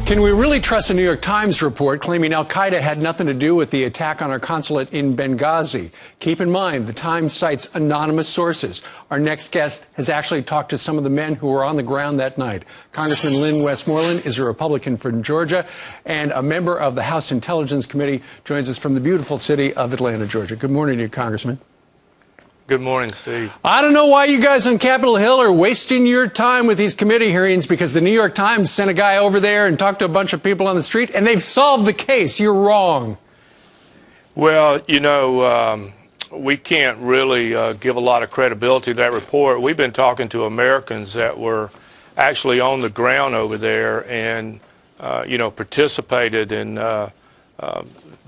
Can we really trust a New York Times report claiming al-Qaeda had nothing to do with the attack on our consulate in Benghazi? Keep in mind, the Times cites anonymous sources. Our next guest has actually talked to some of the men who were on the ground that night. Congressman Lynn Westmoreland is a Republican from Georgia and a member of the House Intelligence Committee, joins us from the beautiful city of Atlanta, Georgia. Good morning to you, Congressman. Good morning, Steve. I don't know why you guys on Capitol Hill are wasting your time with these committee hearings, because the New York Times sent a guy over there and talked to a bunch of people on the street, and they've solved the case. You're wrong. Well, you know, we can't really give a lot of credibility to that report. We've been talking to Americans that were actually on the ground over there and, you know, participated in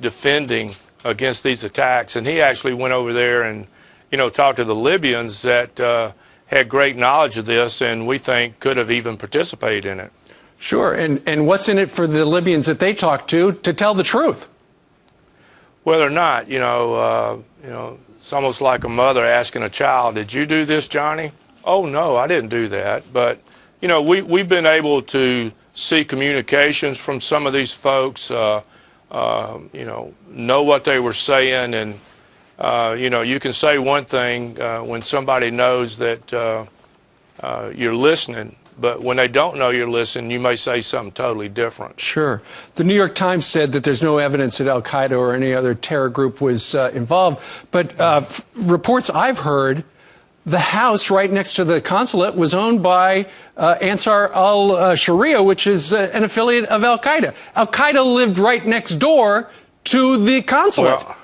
defending against these attacks. And he actually went over there and, you know, talked to the Libyans that had great knowledge of this and we think could have even participated in it. Sure. And what's in it for the Libyans that they talked to tell the truth? Well, they're not. You know, it's almost like a mother asking a child, "Did you do this, Johnny?" "Oh, no, I didn't do that." But, you know, we've been able to see communications from some of these folks, you know what they were saying. And, you know, you can say one thing when somebody knows that you're listening, but when they don't know you're listening, you may say something totally different. Sure. The New York Times said that there's no evidence that al-Qaeda or any other terror group was involved. But reports I've heard, the house right next to the consulate was owned by Ansar al-Sharia, which is an affiliate of al-Qaeda. Al-Qaeda lived right next door to the consulate. Well,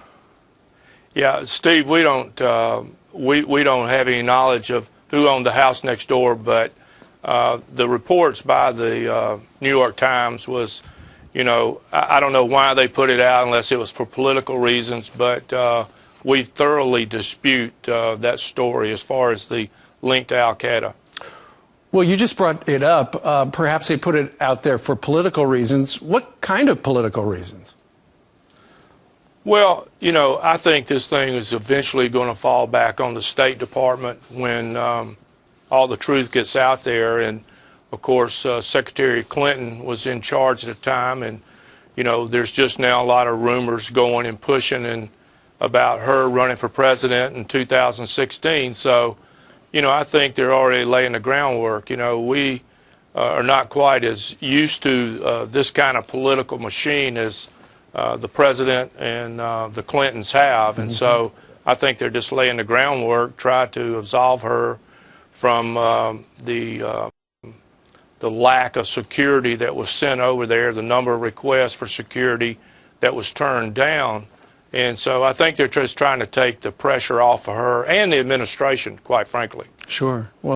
yeah, Steve, we don't have any knowledge of who owned the house next door, but the reports by the New York Times was, you know, I don't know why they put it out unless it was for political reasons, but we thoroughly dispute that story as far as the link to al-Qaeda. Well, you just brought it up. Perhaps they put it out there for political reasons. What kind of political reasons? Well, you know, I think this thing is eventually going to fall back on the State Department when all the truth gets out there. And, of course, Secretary Clinton was in charge at the time. And, you know, there's just now a lot of rumors going and pushing and about her running for president in 2016. So, you know, I think they're already laying the groundwork. You know, we are not quite as used to this kind of political machine as the president and the Clintons have. And so I think they're just laying the groundwork, try to absolve her from the lack of security that was sent over there, the number of requests for security that was turned down. And so I think they're just trying to take the pressure off of her and the administration, quite frankly. Sure. Well